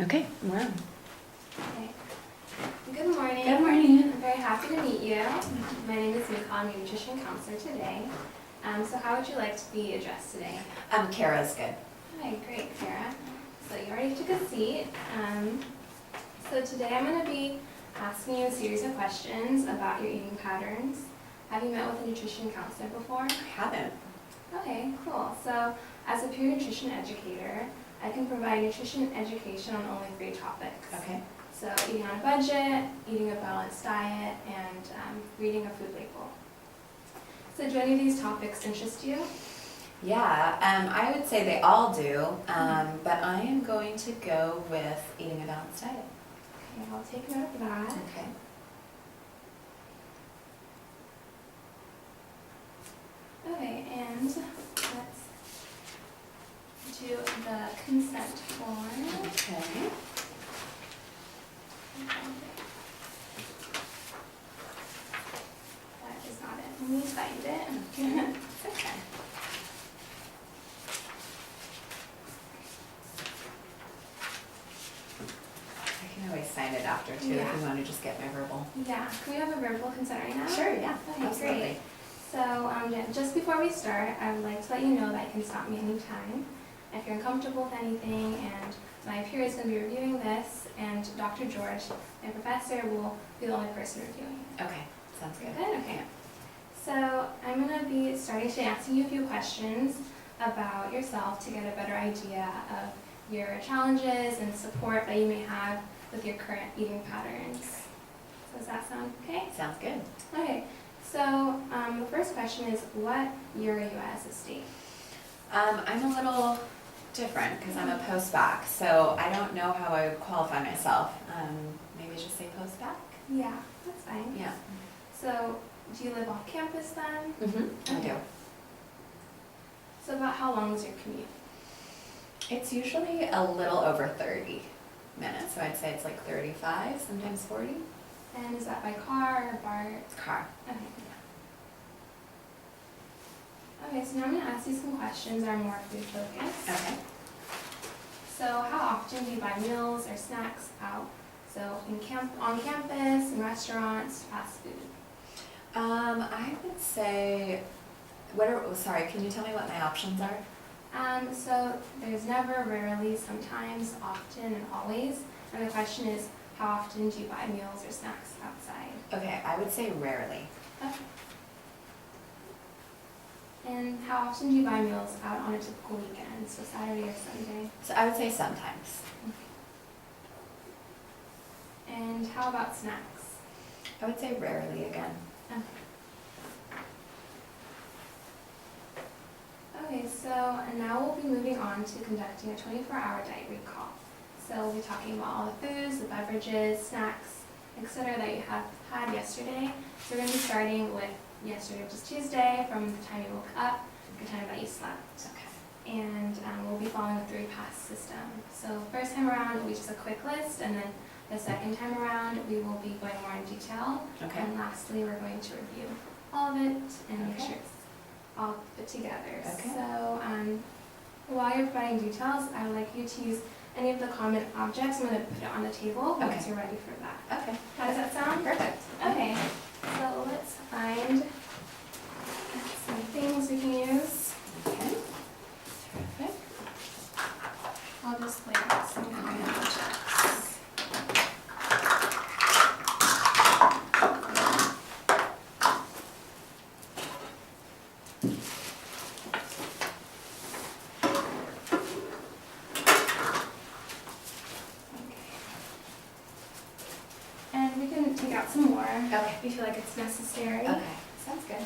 Okay, we're on. Okay. Good morning. Good morning. I'm very happy to meet you. My name is Mical. I'm your nutrition counselor today. So how would you like to be addressed today? Cara's good. Hi, great, Cara. So you already took a seat. So today I'm going to be asking you a series of questions about your eating patterns. Have you met with a nutrition counselor before? I haven't. Okay, cool. So as a peer nutrition educator, I can provide nutrition education on only 3 topics. Okay. So eating on a budget, eating a balanced diet, and reading a food label. So do any of these topics interest you? Yeah, I would say they all do, but I am going to go with eating a balanced diet. Okay, I'll take note of that. Okay. Okay, and let's do the consent form. Okay. That is not it. Let me find it. Okay. I can always sign it after too Yeah. if you want to just get my verbal. Yeah, can we have a verbal consent right now? Sure, yeah, Okay, absolutely. great. So just before we start, I would like to let you know that you can stop me anytime if you're uncomfortable with anything, and my peer is going to be reviewing this, and Dr. George, my professor, will be the only person reviewing it. Okay, sounds good. Good? Okay. So I'm going to be starting to asking you a few questions about yourself to get a better idea of your challenges and support that you may have with your current eating patterns. So does that sound okay? Sounds good. Okay. So the first question is, what year are you at as a state? I'm a little different because I'm a post-bac, so I don't know how I would qualify myself. Maybe just say post-bac? Yeah, that's fine. Yeah. So do you live off campus then? Mm-hmm. I do. So about how long is your commute? It's usually a little over 30 minutes, so I'd say it's like 35, sometimes 40. And is that by car or BART? Car. Okay. Okay, so now I'm going to ask you some questions that are more food focused. Okay. So how often do you buy meals or snacks out? So on campus, in restaurants, fast food? I would say, sorry, can you tell me what my options are? So there's never, rarely, sometimes, often, and always. And the question is, how often do you buy meals or snacks outside? Okay, I would say rarely. Okay. And how often do you buy meals out on a typical weekend, so Saturday or Sunday? So I would say sometimes. And how about snacks? I would say rarely again. Okay, so now we'll be moving on to conducting a 24-hour diet recall. So we'll be talking about all the foods, the beverages, snacks, etc. that you have had yesterday. So we're going to be starting with yesterday, which is Tuesday, from the time you woke up to the time that you slept. Okay. And we'll be following a 3-pass system. So first time around, it'll be just a quick list, and then the second time around, we will be going more in detail. Okay. And lastly, we're going to review all of it and make Okay. sure it's all put together. Okay. So while you're providing details, I would like you to use any of the common objects. I'm going to put it on the table once Okay. you're ready for that. Okay. How does that sound? Perfect. Okay. So let's find some things we can use. Okay. Terrific. I'll just lay out some common objects. And we can take out some more Okay. if you feel like it's necessary. Okay. Sounds good.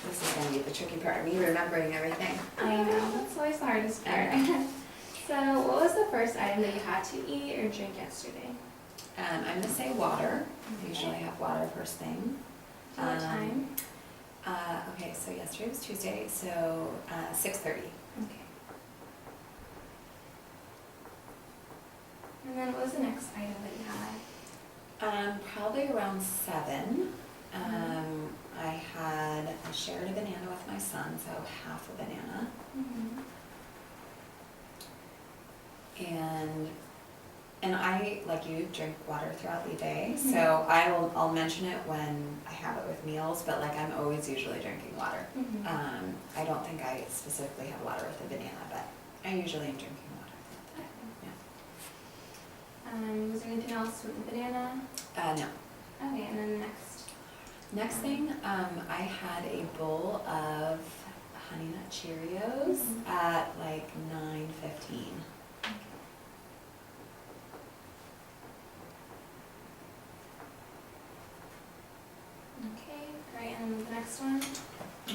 This is going to be the tricky part, me remembering everything. I know, that's always the hardest part. So what was the first item that you had to eat or drink yesterday? I'm going to say water. I usually have water first thing. Do you know what time? Okay, so yesterday was Tuesday, so 6:30. Okay. And then what was the next item that you had? probably around 7. I shared a banana with my son, so half a banana. Mhm. And I, like you, drink water throughout the day, Mhm. so I'll mention it when I have it with meals, but like I'm always usually drinking water. Mhm. I don't think I specifically have water with the banana, but I usually am drinking water. Yeah. Was there anything else with the banana? No. Okay, and then next. Next thing, I had a bowl of Honey Nut Cheerios Mhm. at like 9:15. Okay, great. And then the next one.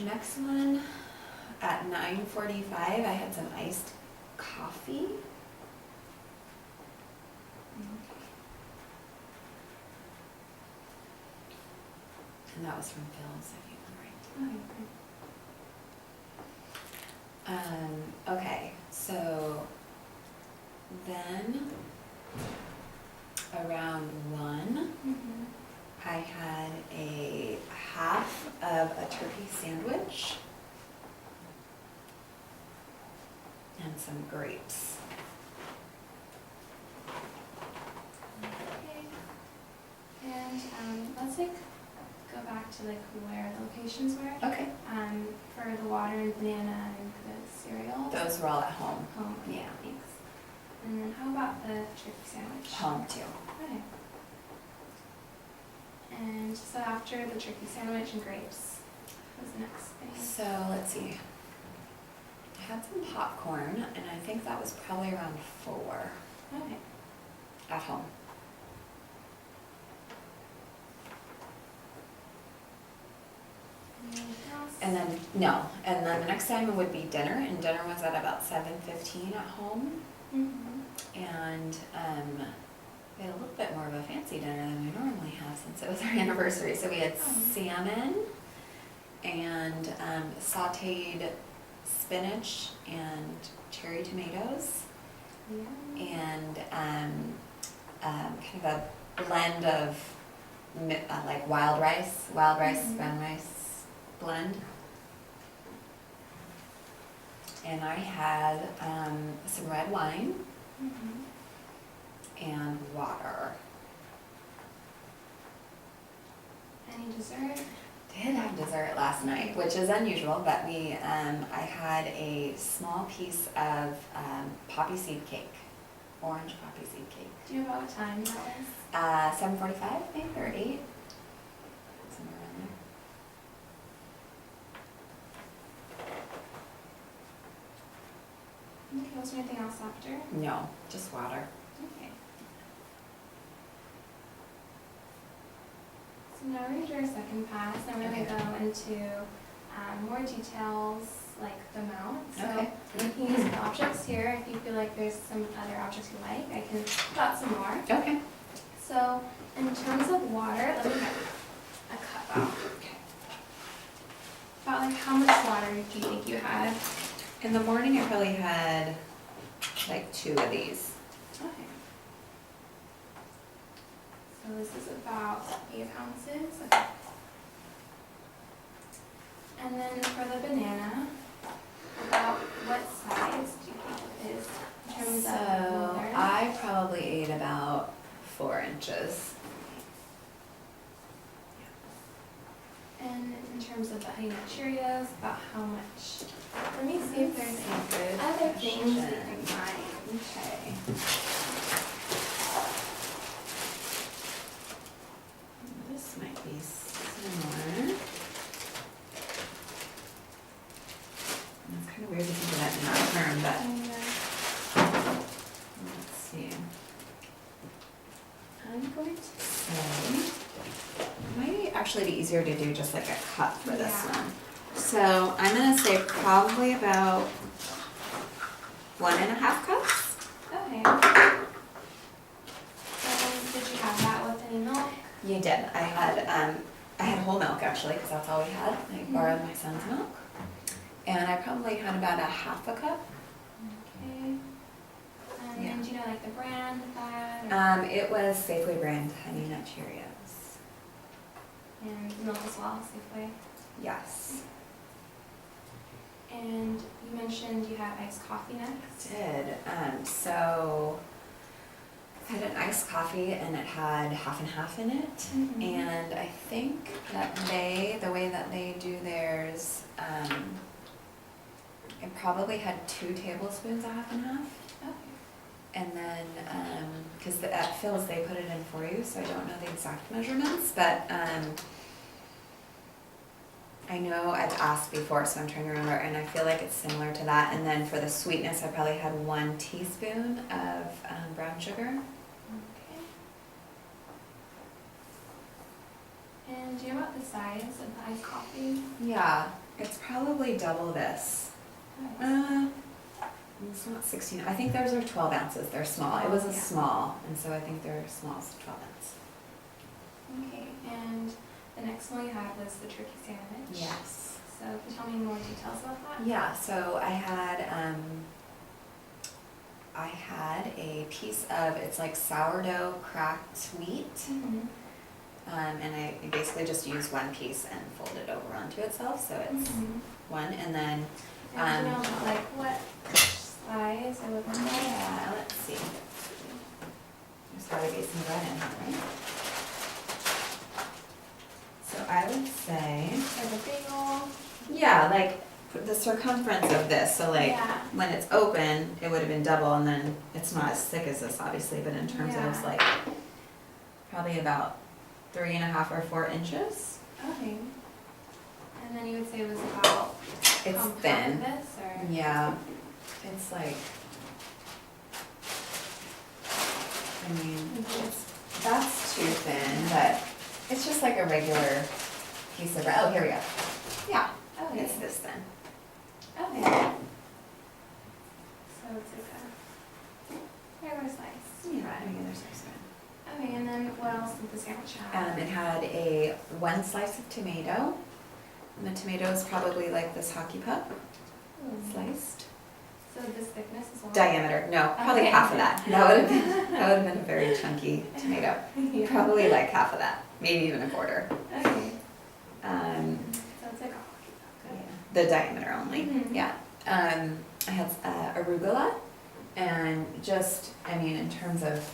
Next one, at 9:45, I had some iced coffee. And that was from Phil's, if you remember right. Okay, so then around 1, Mhm. I had a half of a turkey sandwich and some grapes. Okay. And let's like go back to like where the locations were. Okay. For the water and banana and the cereal. Those were all at home. Home. Okay, Yeah. thanks. And then how about the turkey sandwich? Home too. Okay. And so after the turkey sandwich and grapes, what was the next thing? So let's see. I had some popcorn, and I think that was probably around 4 Okay. at home. Anything else? And then the next time would be dinner, and dinner was at about 7:15 at home. Mhm. And we had a little bit more of a fancy dinner than we normally have since it was our anniversary. So we had salmon and sauteed spinach and cherry tomatoes, Yeah. and kind of a blend of like wild rice, Mhm. brown rice blend. And I had some red wine Mhm. and water. Any dessert? Did have dessert last night, which is unusual, but I had a small piece of poppy seed cake, orange poppy seed cake. Do you know about what time that was? 7:45 maybe, or 8, somewhere around there. Okay, was there anything else after? No, just water. Okay. So now we're gonna do our second pass, and we're Okay. gonna go into more details, like the mount. So Okay. you can use the objects here. If you feel like there's some other objects you like, I can put out some more. Okay. So in terms of water, let me get a cup out. Okay. About like how much water do you think you had? In the morning, I probably had like 2 of these. Okay. So this is about 8 ounces. Okay. And then for the banana, about what size do you think it is in terms So of molar? I probably ate about 4 inches. And in terms of the Honey Nut Cheerios, about how much? Let me see if there's Good other things we question. can find. Okay. This might be similar. It's kind of weird to think of that in that term, but let's see. I'm going to say, it might actually be easier to do just like a cup for this Yeah. one. So I'm gonna say probably about 1.5 cups. Okay. Did you have that with any milk? You did. I had whole milk actually, because that's all we had. I borrowed my son's milk. And I probably had about 1/2 cup. Okay. And Yeah. do you know like the brand of that? Or? It was Safeway brand Honey Nut Cheerios. And milk as well, Safeway. Yes. And you mentioned you had iced coffee next. Did. So I had an iced coffee and it had half and half in it. Mhm. And I think that the way that they do theirs, it probably had 2 tablespoons of half and half. Okay. And then, because at Phil's they put it in for you, so I don't know the exact measurements, but I know I've asked before, so I'm trying to remember, and I feel like it's similar to that. And then for the sweetness, I probably had 1 teaspoon of brown sugar. Okay. And do you know about the size of the iced coffee? Yeah, it's probably double this. Nice. It's not 16. I think theirs are 12 ounces. They're small. It was a Yeah. small, and so I think they're small, so 12 ounce. Okay, and the next one you had was the turkey sandwich. Yes. So can you tell me more details about that? Yeah. So I had a piece of, it's like sourdough cracked wheat, Mm-hmm. and I basically just used 1 piece and fold it over onto itself, so it's Mm-hmm. 1, and then And do you know like what size it would be? yeah, let's see. There's gotta be some bread in here, right? So I would say, Like a bagel? yeah, like the circumference of this, so like Yeah. when it's open, it would have been double, and then it's not as thick as this obviously, but in terms of Yeah. it's like probably about 3.5 or 4 inches. Okay. And then you would say it was about It's half thin. of this, or? Yeah, it's like, I mean, that's too thin, but it's just like a regular piece of bread. Oh, here we go. Yeah, Okay. it's this thin. Okay. So it's like a regular slice. Yeah, bread. regular size bread. Okay, and then what else did the sandwich have? It had 1 slice of tomato. And the tomato is probably like this hockey puck, Ooh. sliced. So this thickness as well? Diameter, no, probably Okay. half of that. That would have been a very chunky tomato. Yeah. Probably like half of that, maybe even a quarter. Okay. So So it's like a hockey puck. the diameter only, Mhm. yeah. I had arugula, and just, I mean, in terms of,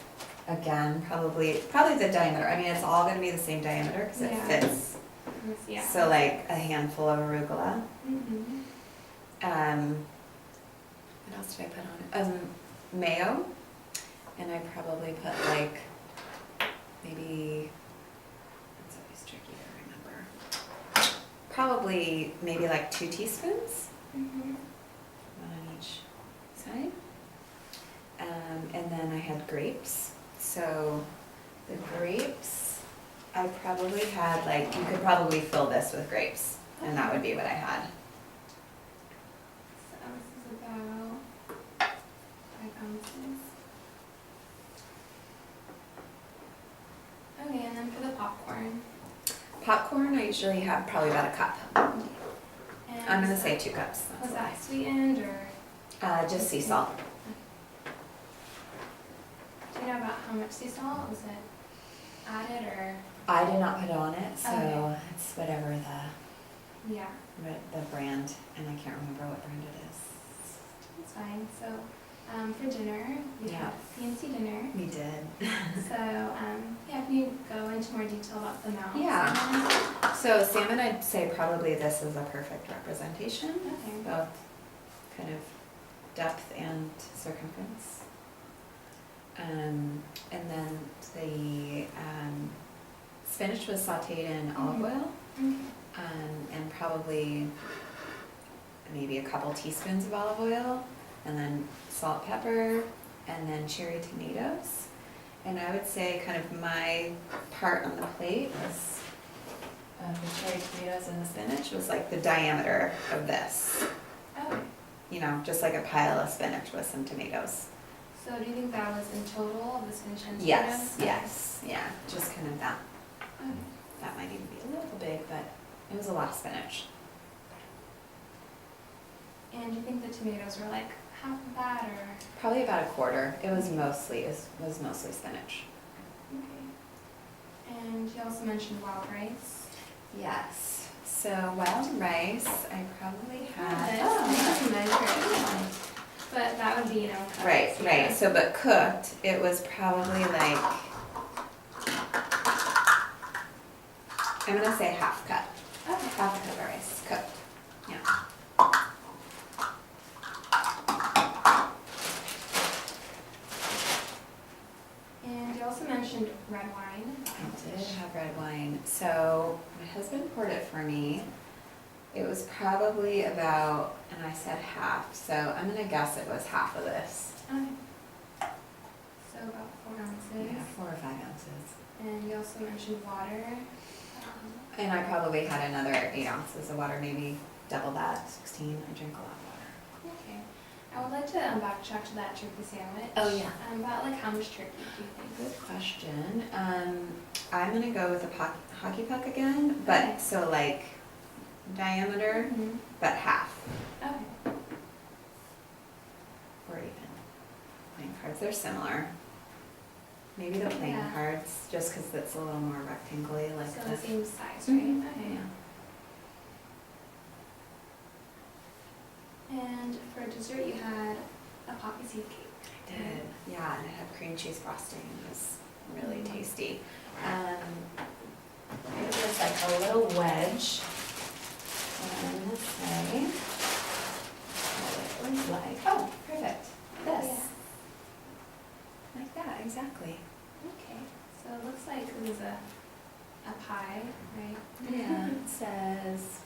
again, probably the diameter. I mean, it's all gonna be the same diameter because it Yeah. fits. Yeah. So like a handful of arugula. Mm-hmm. What else did I put on it? Mayo, and I probably put like maybe, it's always tricky to remember. Probably maybe like 2 teaspoons, Mm-hmm. 1 on each side. And then I had grapes. So the grapes, I probably had like, you could probably fill this with grapes, and that would be what I had. So this is about 5 ounces. Okay, and then for the popcorn. Popcorn, I usually have probably about a cup. And I'm gonna say 2 cups. That's was a lot. that sweetened or? Just sea salt. Do you know about how much sea salt? Was it added or? I did not put it on it, so Okay. it's whatever Yeah, the brand, and I can't remember what brand it is. that's fine. So for dinner, we Yeah. had fancy dinner. We did. So yeah, can you go into more detail about the mounts? Yeah. So salmon, I'd say probably this is a perfect representation, Okay. both kind of depth and circumference. And then the spinach was sauteed in olive oil, Okay. and probably maybe a couple teaspoons of olive oil, and then salt, pepper, and then cherry tomatoes. And I would say kind of my part on the plate was the cherry tomatoes and the spinach was like the diameter of this. Okay. You know, just like a pile of spinach with some tomatoes. So do you think that was in total of the spinach and Yes, tomatoes? yes, yeah, just kind of that. Okay. That might even be a little big, but it was a lot of spinach. And do you think the tomatoes were like half of that or? Probably about a quarter. It was mostly spinach. Okay. And you also mentioned wild rice. Yes, so wild rice, I probably had. Oh, measure it. But that would be, cups. Right, yeah. right, so but cooked, it was probably like, I'm gonna say half cup. Okay. Half a cup of rice, cooked, yeah. And you also mentioned red wine. I did have red wine, so my husband poured it for me. It was probably about, and I said half, so I'm gonna guess it was half of this. Okay. So about 4 ounces. Yeah, 4 or 5 ounces. And you also mentioned water. And I probably had another 8 ounces of water, maybe double that, 16. I drink a lot of water. Okay. I would like to backtrack to that turkey sandwich. Oh, yeah. About like how much turkey do you think? Good question. I'm gonna go with a hockey puck again, but Okay. so like diameter, Mm-hmm. but half Okay. or even. Playing cards, they're similar. Maybe the playing Yeah. cards, just because it's a little more rectangly, like So the this. same size, right? Mhm. Okay. Yeah. And for dessert, you had a poppy seed cake. I did, yeah, and it had cream cheese frosting. It was really Mm. tasty. It was like a little wedge. And I'm gonna say what it was like. Oh, perfect. This. Like that, exactly. Okay. So it looks like it was a pie, right? Yeah, it says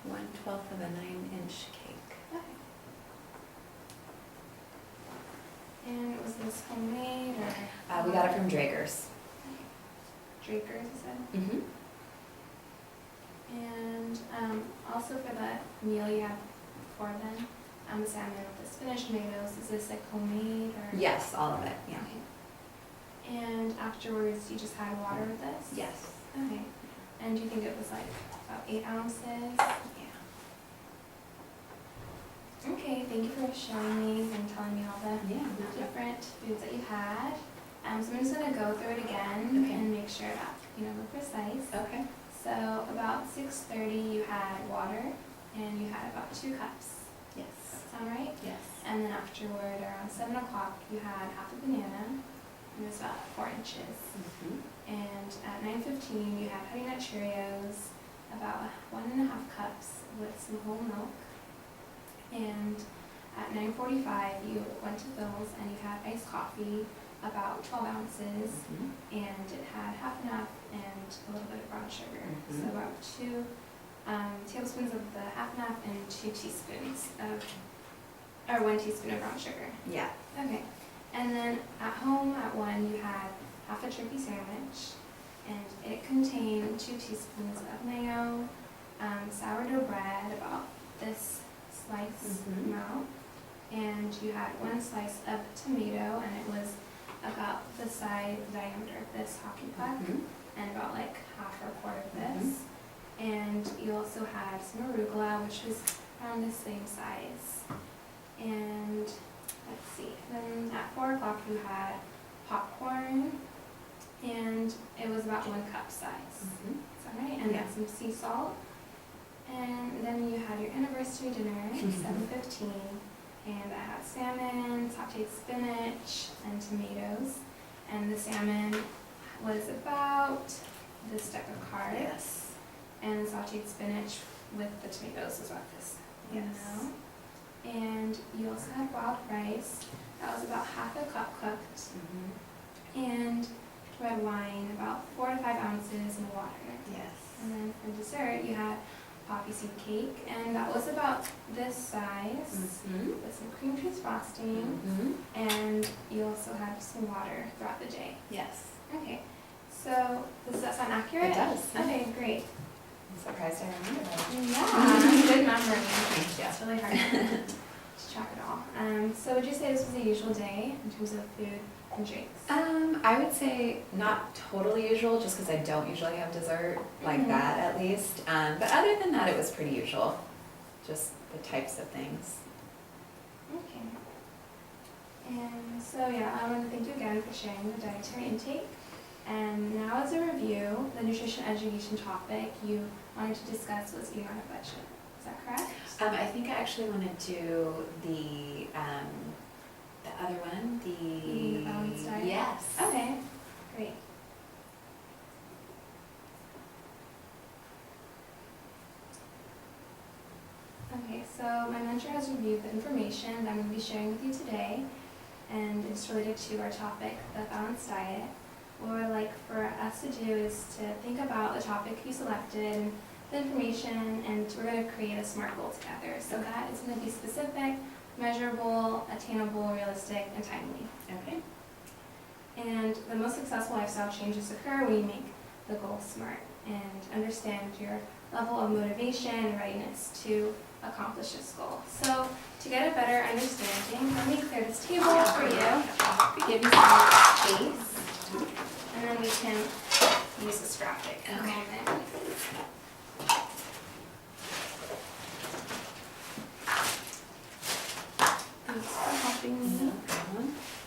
1/12 of a 9-inch cake. Okay. And was this homemade or? We got it from Drager's. Draper's, you said? Mm-hmm. And also for the meal you had before then, the salmon with the spinach tomatoes, is this like homemade or? Yes, all of it, yeah. Okay. And afterwards you just had water with this? Yes. Okay. And do you think it was like about 8 ounces? Yeah. Okay, thank you for showing me and telling me all the Yeah. different foods that you had. So I'm just gonna go through it again Okay. and make sure that, we're precise. Okay. So about 6:30 you had water and you had about 2 cups. Yes. Does that sound right? Yes. And then afterward, around 7 o'clock, you had half a banana, and it was about 4 inches. Mm-hmm. And at 9:15, you had Honey Nut Cheerios, about 1.5 cups with some whole milk. And at 9:45, you went to Phil's and you had iced coffee, about 12 ounces, Mm-hmm. and it had half and half and a little bit of brown sugar. Mhm. So about 2 tablespoons of the half and half and 2 teaspoons of, or 1 teaspoon of brown sugar. Yeah. Okay. And then at home at 1 you had half a turkey sandwich, and it contained 2 teaspoons of mayo, sourdough bread, about this slice Mhm. amount, and you had 1 slice of tomato, and it was about the diameter of this hockey puck, Mhm. and about like half or a quarter of this. And you also had some arugula, which was around the same size. And let's see, then at 4 o'clock you had popcorn, and it was about 1 cup size. Mhm. Is that right? And Yeah. some sea salt. And then you had your anniversary dinner at 7:15, and I had salmon, sauteed spinach, and tomatoes. And the salmon was about this deck of cards. Yes. And the sauteed spinach with the tomatoes was about this. Yes. And you also had wild rice. That was about half a cup cooked. Mm-hmm. And red wine, about 4 to 5 ounces, and water. Yes. And then for dessert, you had poppy seed cake, and that was about this size Mm-hmm. with some cream cheese frosting. Mm-hmm. And you also had some water throughout the day. Yes. Okay, so does that sound accurate? It does. Okay, great. I'm surprised I remember that. Yeah, good memory. Thank you. It's really hard to track it all. So would you say this was a usual day in terms of food and drinks? I would say not totally usual, just because I don't usually have dessert like Mhm. that at least. But other than that, it was pretty usual. Just the types of things. Okay. And so yeah, I want to thank you again for sharing the dietary intake. And now as a review, the nutrition education topic you wanted to discuss was eating on a budget. Is that correct? I think I actually want to do the other one, The balanced diet? Yes. Okay, great. Okay, so my mentor has reviewed the information that I'm going to be sharing with you today, and it's related to our topic, the balanced diet. What I'd like for us to do is to think about the topic you selected, the information, and we're going to create a SMART goal together. So that is going to be specific, measurable, attainable, realistic, and timely. Okay. And the most successful lifestyle changes occur when you make the goal SMART and understand your level of motivation and readiness to accomplish this goal. So to get a better understanding, let me clear this table for you, give you some space, and then we can use this graphic in a moment. Thanks for helping me.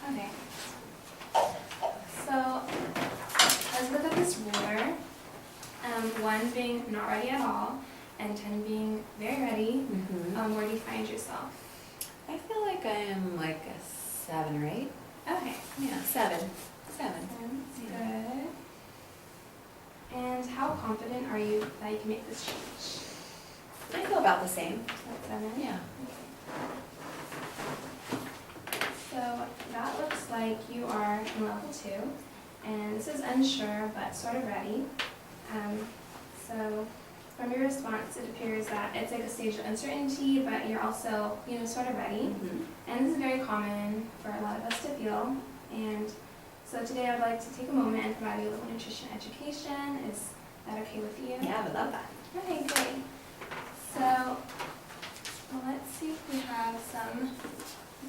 Okay. So let's look at this ruler. 1 being not ready at all, and 10 being very ready. Where do you find yourself? I feel like I am like a 7 or 8. Okay. Yeah, 7. 7. That's good. And how confident are you that you can make this change? I feel about the same. That's 7? Yeah. So that looks like you are in level 2, and this is unsure but sort of ready. So from your response, it appears that it's like a stage of uncertainty, but you're also, sort of ready. And this is very common for a lot of us to feel. And so today I would like to take a moment and provide you a little nutrition education. Is that okay with you? Yeah, I would love that. Okay, great. So let's see if we have some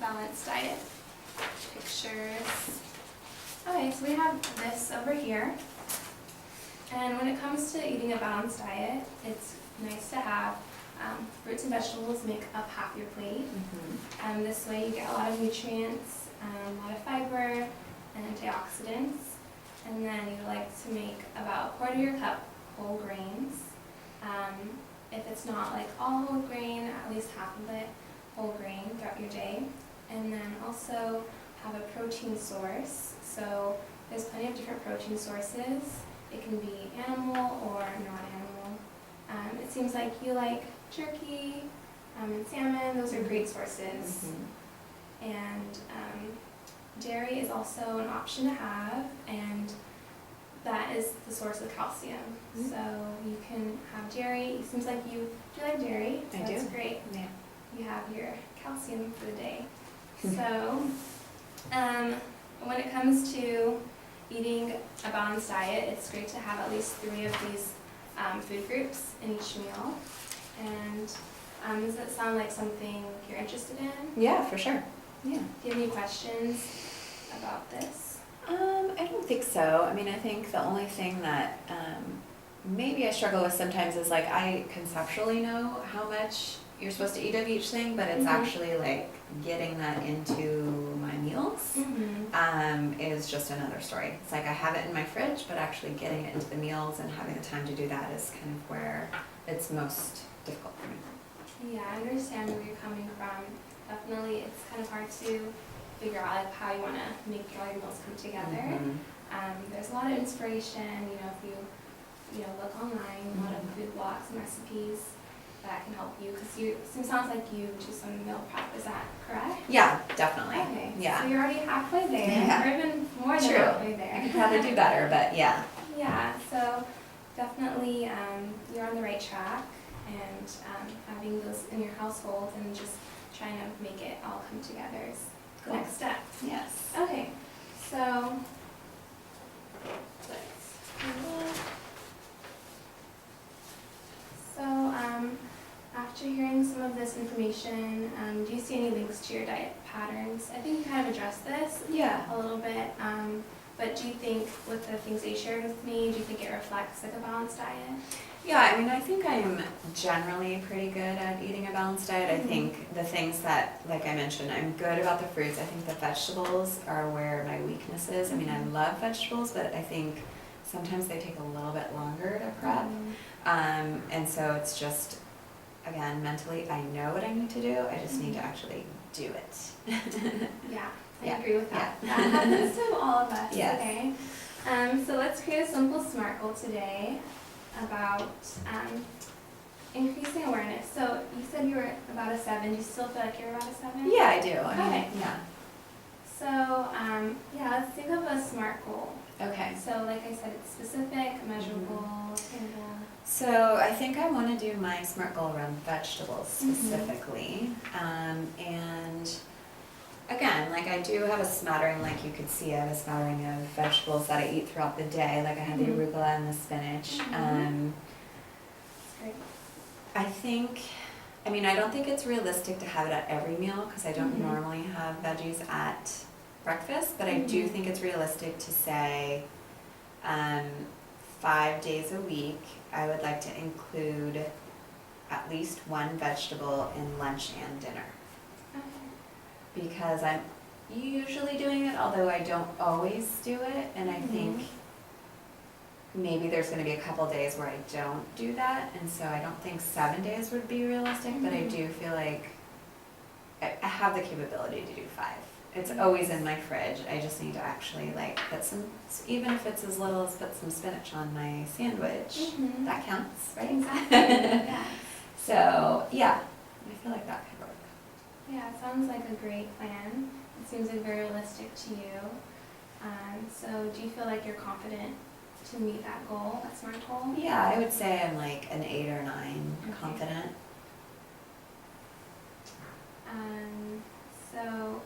balanced diet pictures. Okay, so we have this over here. And when it comes to eating a balanced diet, it's nice to have fruits and vegetables make up half your plate. This way you get a lot of nutrients, a lot of fiber, and antioxidants. And then you like to make about 1/4 your cup whole grains. If it's not like all whole grain, at least half of it whole grain throughout your day. And then also have a protein source. So there's plenty of different protein sources. It can be animal or non-animal. It seems like you like jerky and salmon. Those are great sources. And dairy is also an option to have, and that is the source of calcium. So you can have dairy. It seems like you like dairy. So I do. That's great. Yeah. You have your calcium for the day. So when it comes to eating a balanced diet, it's great to have at least 3 of these food groups in each meal. And does it sound like something you're interested in? Yeah, for sure. Yeah. Do you have any questions about this? I don't think so. I mean, I think the only thing that maybe I struggle with sometimes is like I conceptually know how much you're supposed to eat of each thing, but it's actually like getting that into my meals is just another story. It's like I have it in my fridge, but actually getting it into the meals and having the time to do that is kind of where it's most difficult for me. Yeah, I understand where you're coming from. Definitely, it's kind of hard to figure out like how you want to make all your meals come together. There's a lot of inspiration, if you look online, a lot of food blogs and recipes that can help you, because it sounds like you do some meal prep. Is that correct? Yeah, definitely. Okay. Yeah. So you're already halfway there, Yeah. or even more than True. halfway there. I could probably do better, but yeah. Yeah. So definitely, you're on the right track, and having those in your household and just trying to make it all come together is the Cool. next step. Yes. Okay. So let's look. So after hearing some of this information, do you see any links to your diet patterns? I think you kind of addressed this Yeah. a little bit, but do you think with the things that you shared with me, do you think it reflects like a balanced diet? Yeah, I mean, I think I'm generally pretty good at eating a balanced diet. I think the things that, like I mentioned, I'm good about the fruits. I think the vegetables are where my weakness is. I mean, I love vegetables, but I think sometimes they take a little bit longer to prep. And so it's just, again, mentally, I know what I need to do, I just need to actually do it. Yeah, I Yeah. agree with that. Yeah. That happens to all of us, Yes. okay? So let's create a simple SMART goal today about increasing awareness. So you said you were about a 7. Do you still feel like you're about a 7? Yeah, I do. I mean, Okay. yeah. So, yeah, let's think of a SMART goal. Okay. So like I said, it's specific, measurable, attainable. So I think I want to do my SMART goal around vegetables specifically. And again, like I do have a smattering, like you could see, I have a smattering of vegetables that I eat throughout the day. Like I had the arugula and the spinach. That's great. I think, I mean, I don't think it's realistic to have it at every meal because I don't normally have veggies at breakfast, but I do think it's realistic to say 5 days a week, I would like to include at least one vegetable in lunch and dinner. Okay. Because I'm usually doing it, although I don't always do it, and I think maybe there's going to be a couple days where I don't do that, and so I don't think 7 days would be realistic, but I do feel like I have the capability to do 5. It's always in my fridge. I just need to actually like put some, even if it's as little as put some spinach on my sandwich, that counts, right? Exactly. Yeah. So yeah, I feel like that could work. Yeah, it sounds like a great plan. It seems like very realistic to you. So do you feel like you're confident to meet that goal, that SMART goal? Yeah, I would say I'm like an 8 or 9 confident. So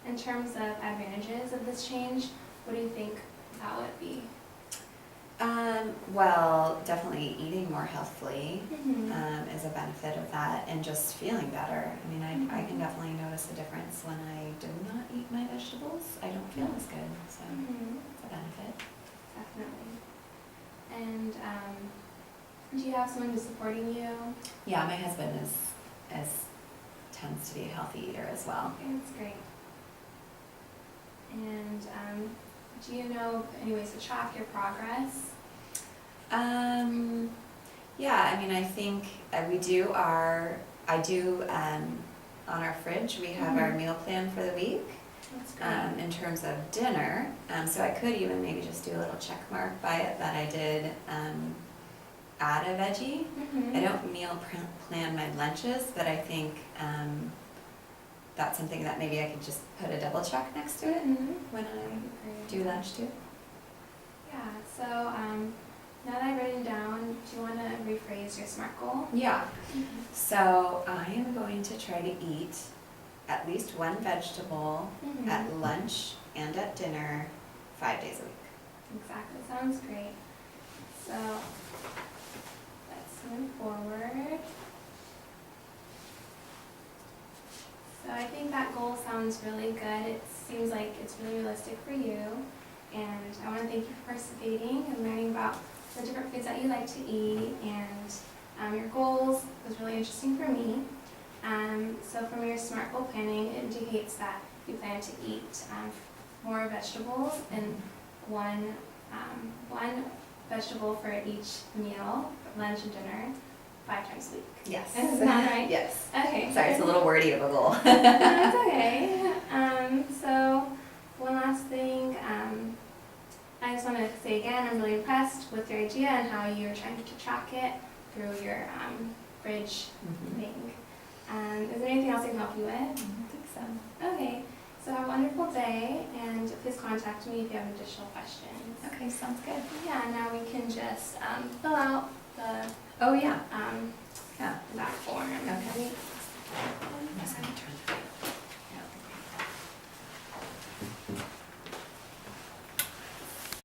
in terms of advantages of this change, what do you think that would be? Well, definitely eating more healthfully is a benefit of that, and just feeling better. I mean, I can definitely notice a difference when I do not eat my vegetables. I don't feel as good, so it's a benefit. Definitely. And do you have someone who's supporting you? Yeah, my husband tends to be a healthy eater as well. Okay, that's great. And do you know any ways to track your progress? Yeah, I mean, I think on our fridge, we have our meal plan for the week. That's great. In terms of dinner. So I could even maybe just do a little check mark by it that I did add a veggie. I don't meal plan my lunches, but I think that's something that maybe I could just put a double check next to it when I do lunch too. Yeah, so now that I've written down, do you want to rephrase your SMART goal? Yeah. So I am going to try to eat at least one vegetable at lunch and at dinner 5 days a week. Exactly, sounds great. So let's move forward. So I think that goal sounds really good. It seems like it's really realistic for you. And I want to thank you for participating and learning about the different foods that you like to eat and your goals. It was really interesting for me. So from your SMART goal planning, it indicates that you plan to eat more vegetables and one vegetable for each meal, lunch and dinner, 5 times a week. Yes. Is that right? Yes. Okay. Sorry, it's a little wordy of a goal. No, it's okay. So one last thing, I just want to say again, I'm really impressed with your idea and how you're trying to track it through your fridge thing. Is there anything else I can help you with? I think so. Okay, so have a wonderful day, and please contact me if you have additional questions. Okay, sounds good. Yeah, now we can just fill out the Oh yeah. that form. Okay.